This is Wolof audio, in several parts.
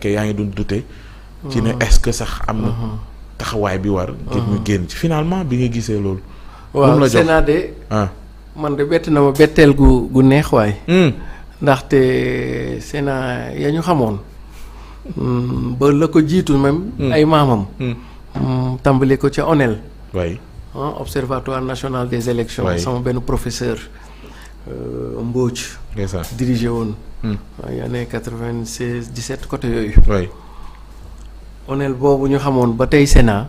fekkee yaa ngi doon douter ci ne est-ce que sax am na taxawaay bi war ngir ñu génn ci finalement bi nga gisee loolu waaw Sénat de man de bett na ma betteel gu neex waay ndaxte Sénat ya ñu xamoon ba la ko jiitu même ay maamam tàmbale ko ca ONEL observatoire national des élections sama benn professeur Mbodj dirigé woon ay année 96 17 côté yooyu ONEL boobu ñu xamoon ba tey Sénat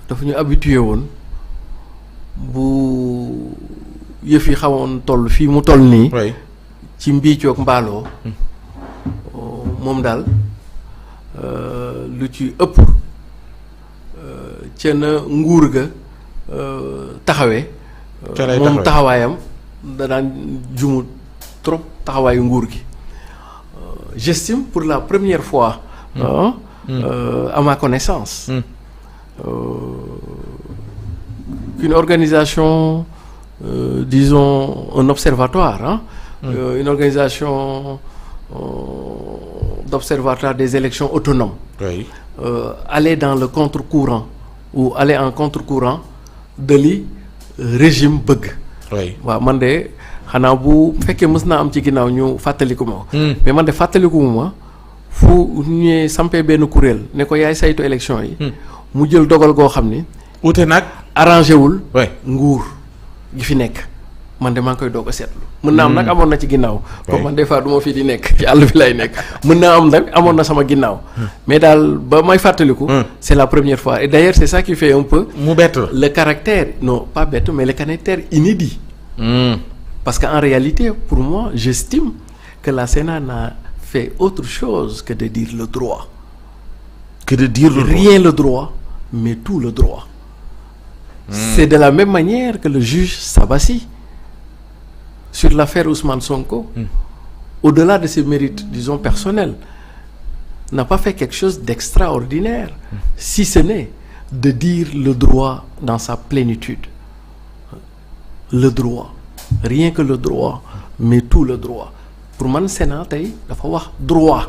dafa ñu habitué woon bu yëf yi xawoon toll fii mu toll nii ci mbiicoog mbaaloo moom daal lu ci ëpp ca na nguur ga taxawee moom taxawaayam da daan jumu trop taxawaayu nguur gi j'estime pour la première fois à ma connaissance qu'une organisation disons un observatoire une organisation d'observatoire des élections autonomes aller dans le contre-courant ou aller en contre-courant de li régime bëgg waaw man de xanaa bu fekkee mës naa am ci ginnaaw ñu fàttaliku ma mais man de fàttaliku ma fu ñëwee sampee benn kuréel ne ko yaay saytu élection yi mu jël dogal goo xam ni ute nag arrangé wul nguur gi fi nekk man de maa ngi koy doog a seetlu mën naa am nag amoon na ci ginnaaw comme man des fois du ma fii di nekk ci àll bi lay nekk mën naa am nag amoon na sama ginnaaw mais daal ba may fàttaliku c'est la première fois et d'ailleurs c'est ça qui fait un peu mu bett le caractère non pas bett mais le caractère inédit parce qu'en réalité pour moi j'estime que la Sénat n'a fait autre chose que de dire le droit rien le droit mais tout le droit c'est de la même manière que le juge Sabassi sur l'affaire Ousmane Sonko au-delà de ses mérites disons personnels n'a pas fait quelque chose d'extraordinaire si ce n'est de dire le droit dans sa plénitude le droit rien que le droit mais tout le droit pour man Sénat tey dafa wax droit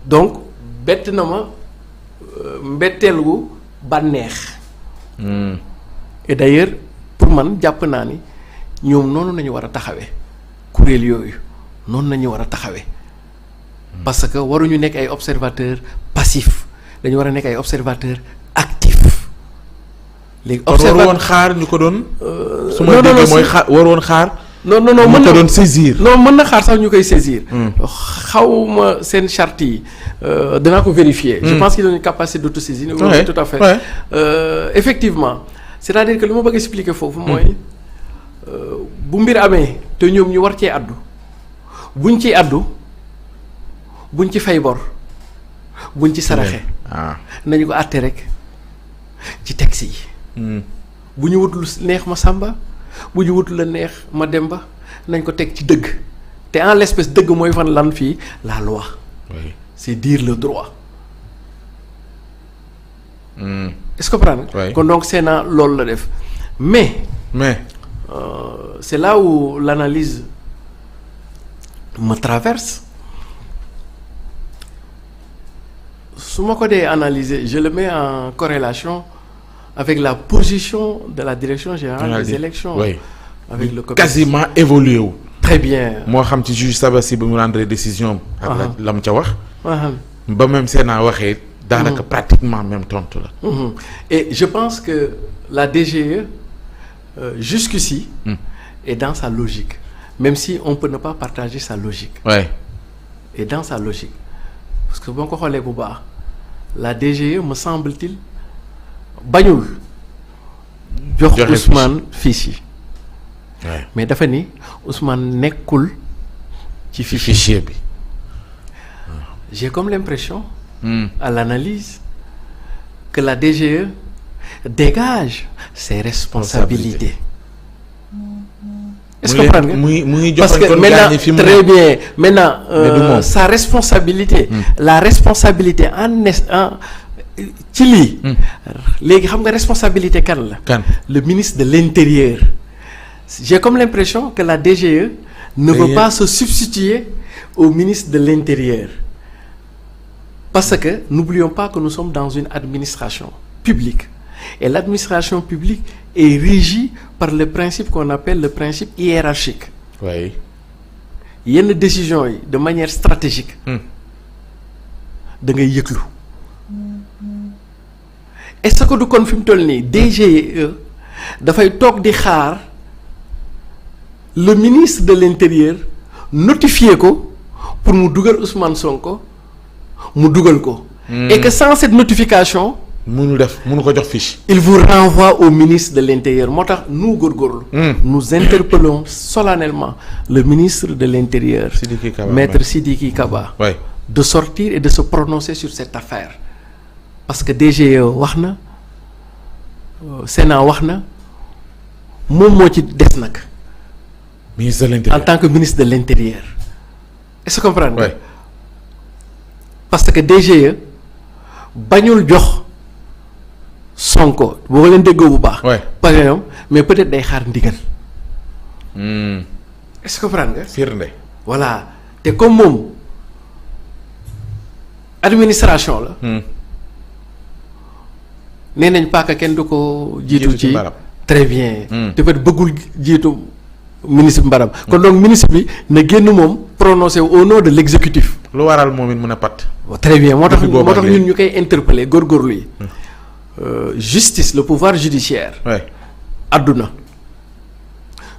donc bett na ma mbetteel gu bànneex et d'ailleurs pour man jàpp naa ni ñoom noonu nañu war a taxawee kuréel yooyu noonu nañu war a taxawee parce que waruñu nekk ay observateurs passifs dañu war a nekk ay observateurs actifs léegi waru woon xaar ñu ko doon su ma déggee mooy waru woon xaar non mën na doon saisir non mën na xaar sax ñu koy saisir xawma seen charte yi danaa ko vérifier je pense qu'ils ont une capacité d'autosaisine oui tout à fait effectivement c'est-à-dire que lu ma bëgg expliquer foofu mooy bu mbir amee te ñoom ñu war cee addu buñ ci addu buñ ci fay bor buñ ci saraxe nañu ko àtte rek ci texte yi bu ñu wut lu neex ma sàmba bu ñu wut la neex ma demba nañ ko teg ci dëgg te en l'espèce dëgg mooy fan lan fii la loi c'est dire le droit est-ce que comprendre kon donc Sénat loolu la def mais c'est là où l'analyse me traverse su ma ko dee analyser je le mets en corrélation avec la position de la direction générale des élections avec le quasiment évolué wu très bien moo xam ci juge Sabassi ba mu rendre décision ak la mu ca wax ba même Sénat waxee daanaka pratiquement même tontu la et je pense que la DGE jusqu'ici est dans sa logique même si on peut ne pas partager sa logique et dans sa logique parce que boo ko xoolee bu baax la DGE me semble-t-il bañul jox Ousmane fiche yi mais dafa ni Ousmane nekkul ci fichier bi j'ai comme l'impression à l'analyse que la DGE dégage ses responsabilités est-ce que comprendre nga parce que maintenant très bien maintenant sa responsabilité la responsabilité en ci lii léegi xam nga responsabilité kan la le ministre de l'intérieur j'ai comme l'impression que la DGE ne veut pas se substituer au ministre de l'Intérieur. Parce que n'oublions pas que nous sommes dans une administration publique. Et l'administration publique est régie par le principe qu'on appelle le principe hiérarchique. Oui. Yenn décision yi de manière stratégique. da ngay yëglu. est-ce que du kon fi mu toll nii DGE dafay toog di xaar le ministre de l'Intérieur notifier ko pour mu dugal Ousmane Sonko mu dugal ko. Et que sans cette notification. mënu ko jox fiche. il vous renvoie au ministre de l'Intérieur moo tax nous góorgóorlu. nous interpellons solennellement le ministre de l'Intérieur. Maître Sidiki Kaba. Ouais. de sortir et de se prononcer sur cette affaire parce que DGE wax na Sénat wax na moom moo ci des nag. ministre de l'Intérieur en tant que ministre de l'Intérieur. est-ce que comprendre nga. Ouais. parce que DGE bañul jox Sonko boo leen déggoo bu baax. Ouais. par exemple mais peut-être day xaar ndigal. est-ce que comprendre nga. firnde. voilà te comme moom administration la. nee nañ paaka kenn du ko jiitu ci très bien. te peut-être bëggul jiitu ministre Mbaram. kon donc ministre bi na génn moom prononcé au nom de l'exécutif. lu waral moom it mën a pat. très bien moo tax ñun ñu koy interpeller góorgóorlu yi. justice le pouvoir judiciaire. Ouais. adduna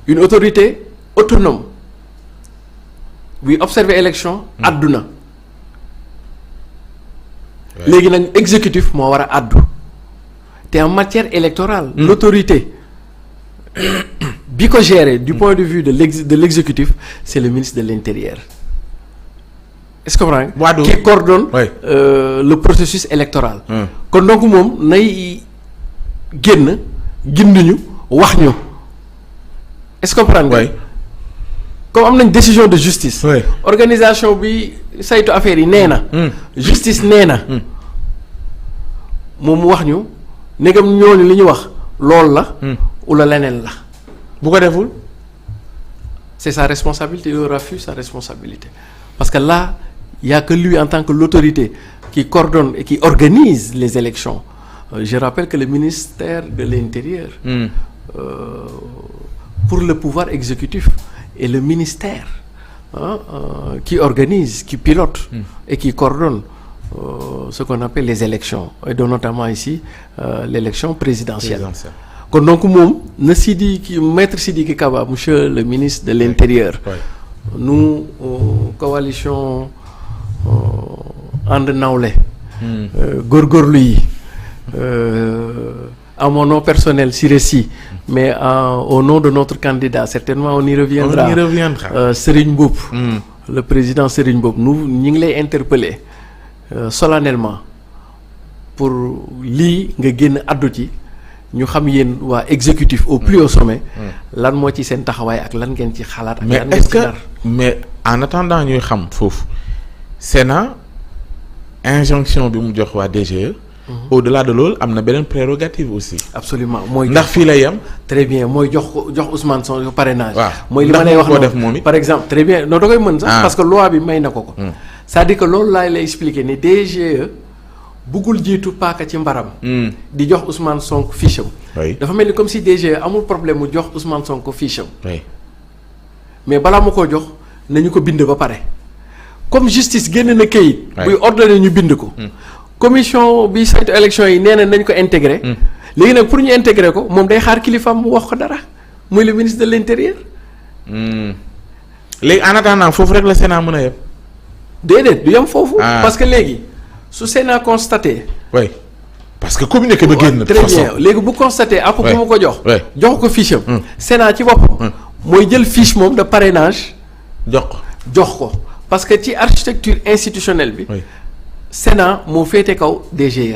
une autorité autonome buy observer élection. adduna. léegi nag exécutif moo war a addu te en matière électorale. l'autorité bi ko gérer du point de vue de l'exécutif c'est le ministre de l'Intérieur. est-ce que comprends nga. qui coordonne. Ouais. Le processus électoral. kon donc moom nay génn ginduñu wax ñu. est-ce que comprendre nga. Ouais. comme am nañ décision de justice. Ouais. organisation bi saytu affaire yi nee na. justice nee na. moom mu wax ñu ndegam ñooñu li ñu wax loolu la. wala leneen la. bu ko deful. c'est sa responsabilité il refuse sa responsabilité parce que là il y a que lui en tant que l'autorité qui coordonne et qui organise les élections. Je rappelle que le ministère de l'Intérieur pour le pouvoir exécutif est le ministère qui organise, qui pilote et qui coordonne ce qu'on appelle les élections et donc notamment ici l'élection présidentielle. kon donc moom na maître Sidiki Kaba monsieur le ministre de l'Intérieur. nous coalition ànd nawle góorgóorlu yi à mon nom personnel Siré Sy mais au nom de notre candidat certainement on y reviendra. Serigne Mboup le président Serigne Mboup ñi ngi lay interpeller solennellement pour lii nga génn addu ci ñu xam yéen waa exécutif au plus haut sommet lan moo ci seen taxawaay ak lan ngeen ci xalaat ak lan ngeen ci dar. mais en attendant ñuy xam foofu Sénat injonction bi mu jox waa DGE au-delà de loolu am na beneen prérogative aussi. absolument mooy ndax fii la yem. très bien mooy jox Ousmane Sonko parrainage. waaw mooy li ma lay wax noonu par exemple très bien non da koy mën sax. parce que loi bi may na ko. c'est-à-dire que loolu laay lay expliquer ni DGE buggul jiitu paaka ci mbaram. di jox Ousmane Sonko fiche am. dafa mel ni comme si DGE amul problème mu jox Ousmane Sonko fiche am. mais balaa ma koo jox nañu ko bind ba pare comme justice génn na këyit. buy ordonné ñu bind ko. commission bi saytu élection yi nee na nañ ko intégré. léegi nag pour ñu intégrer ko moom day xaar kilifaam mu wax ko dara muy le ministre de l'Intérieur. léegi en attendant foofu rek la Sénat mën a yem. déedéet du yem foofu. parce que léegi su Sénat constaté. oui parce que communiqué ba génn. très bien léegi bu constaté ak bu ma ko jox. jox ko fiche am. Sénat ci boppam. mooy jël fiche moom de parrainage. jox ko parce que ci architecture institutionnelle bi. Sénat moo féete kaw DGE.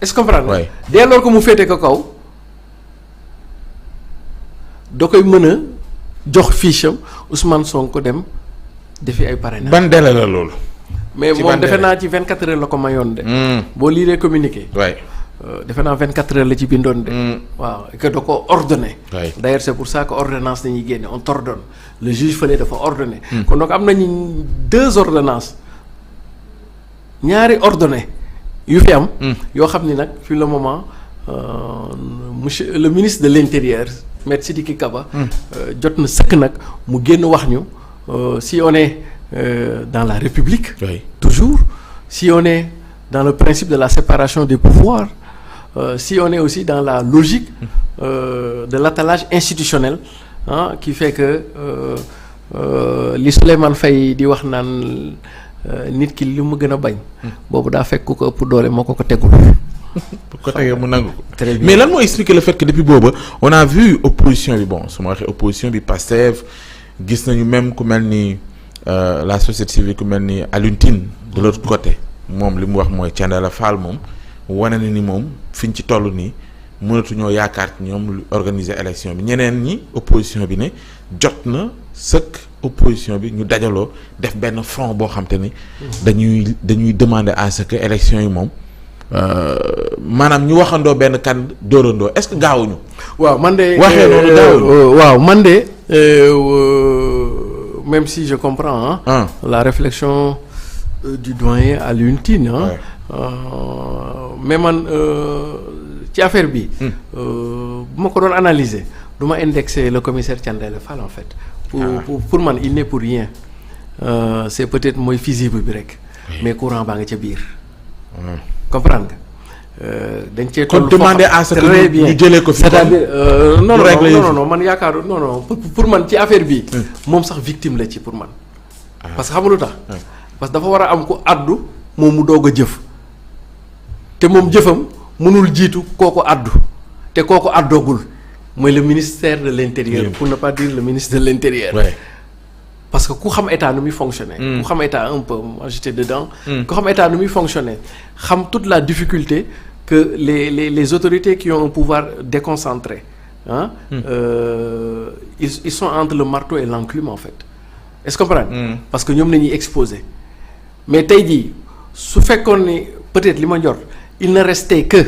est-ce que comprendre nga. dès lors que mu féete ko kaw da koy mën a jox fiche am Ousmane Sonko dem defi ay parrainage. ban délai la loolu. mais moom defe naa ci 24 heures la ko mayoon de. boo liiree communiqué. defe naa 24 heures la ci bindoon de. waaw que da ko ordonné. d'ailleurs c'est pour ça que ordonnance dañuy génne on t'ordonne le juge fële dafa ordonné. kon donc am nañu 2 ordonnances ñaari ordonné yu fi am. yoo xam ni nag fi le moment monsieur le ministre de l'intérieur maître Sidiki Kaba. jot na sëkk nag mu génn wax ñu si on est dans la République. toujours si on est dans le principe de la séparation des pouvoirs. Si on est aussi dans la logique de l'attelage institutionnel qui fait que li Souleymane Faye di wax naan nit ki li mu gën a bañ. boobu daa fekk ku ko ëpp doole moo ko tegul. bu ko tegee mu nangu ko. mais lan moo expliquer le fait que depuis booba on a vu opposition bi bon su ma waxee opposition bi Pastef gis nañu même ku mel ni la société civile ku mel ni Alioune Tine de l'autre côté moom li mu wax mooy Thiendella Fall moom. wane na ni moom fi ñu ci toll nii mënatuñoo yaakaar ci ñoom lu organiser élection bi ñeneen ñi opposition bi ne jot na sëkk opposition bi ñu dajaloo def benn front boo xam te ni dañuy demander à ce que élection yi moom maanaam ñu waxandoo benn kan dóorandoo est-ce que gaawuñu. waaw man de waxee noonu gaawuñu. waaw man de même si je comprends la réflexion du doyen Alioune Tine mais man ci affaire bi. bu ma ko doon analyser du ma indexer le commissaire Thiendella Fall en fait. pour man il n'est pour rien c'est peut-être mooy fusible bi rek. mais courant baa nga ca biir. comprendre nga. dañ cee toll foo demander à ce que ñu jëlee ko fi. c'est-à-dire non man yaakaaru non pour man ci affaire bi. moom sax victime la ci pour man. parce que xam nga lu tax. parce que dafa war a am ku àddu moom mu doog a jëf. te moom jëfam mënul jiitu kooku àddu te kooku àddoogul mooy le ministère de l'intérieur pour ne pas dire le ministre de l'intérieur parce que ku xam état nu muy fonctionner ku xam état un peu moi j'étais dedans ku xam état nu muy fonctionner xam toute la difficulté que les autorités qui ont un pouvoir déconcentré ils sont entre le marteau et l'enclume en fait est-ce que comprendre parce que ñoom nañuy exposé mais tey jii su fekkoon ni peut-être li ma njort il ne restait que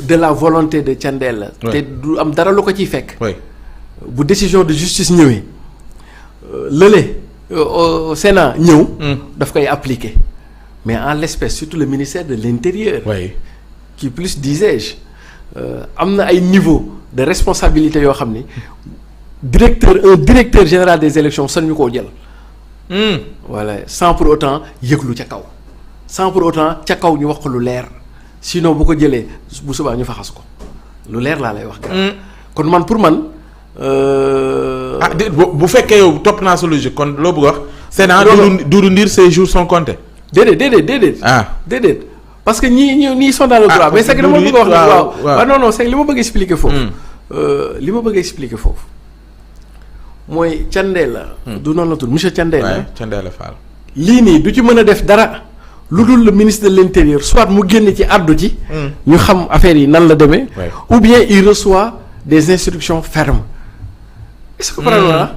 de la volonté de Thiendella te du am dara lu ko ciy fekk bu décision de justice ñëwee lële au Sénat ñëw daf koy appliquer mais en l'espèce surtout le ministère de l'intérieur qui plus disais-je am na ay niveau de responsabilité yoo xam ni un directeur général des élections sañ ñu koo jël voilà sans pour autant yëglu ca kaw sans pour autant ca kaw ñu wax ko lu leer sinon bu ko jëlee bu subaa ñu faxas ko lu leer laa lay wax. kon man pour man. bu fekkee yow topp naa sa logique kon loo bëgg wax. Sénat Doudou Ndir ses jours sont comptés. déedéet. déedéet parce que ñii sont dans le droit. mais c'est que li ma bëgg a wax waaw non c'est que li ma bëgg expliquer foofu. li ma bëgg expliquer foofu mooy Thiendella. du noonu la tudd monsieur Thiendella. Thiendella Fall. lii nii du ci mën a def dara. lu dul le ministre de l'intérieur soit mu génn ci àddu ci. ñu xam affaire yi nan la demee. ou bien il reçoit des instructions fermes. est-ce que comprendre nga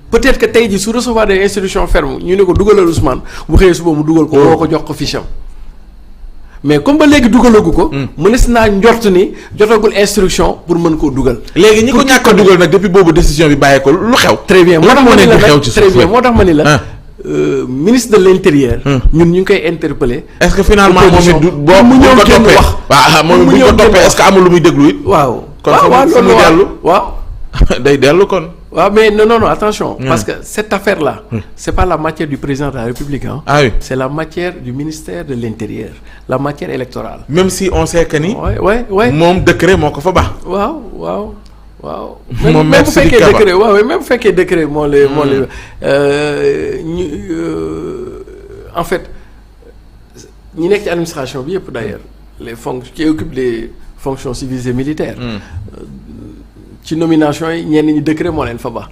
peut-être que tey jii su recevoir des instructions fermes ñu ne ko dugalal Ousmane bu xëyee suba mu dugal ko. woo ko jox ko fiche am mais comme ba léegi dugalagu ko. mënees naa njort ni jotagul instruction pour mën koo dugal. léegi ñi ko ñàkk a dugal nag depuis boobu décision bi bàyyee ko lu xew. très bien moo tax ma ni la xew ci suuf très bien moo tax ma ni la. ministre de l'intérieur. ñun ñu ngi koy interpeller. est-ce que finalement moom it du boo mu ñëw génn wax. waaw moom bu ñu ko toppee est-ce que amul lu muy déglu it. waaw kon fu mu dellu waaw. day dellu kon. waaw mais non attention. parce que cette affaire là. c'est pas la matière du président de la République ah oui c'est la matière du ministère de l'intérieur la matière électorale. même si on sait que ni. ouais moom décret moo ko fa baax. waaw. moom même bu fekkee décret même bu fekkee décret moo lay ñu en fait ñi nekk ci administration bi yëpp d'ailleurs les fonctions qui occupent les fonctions civiles et militaires. ci nomination yi ñenn ñi décret moo leen fa baax.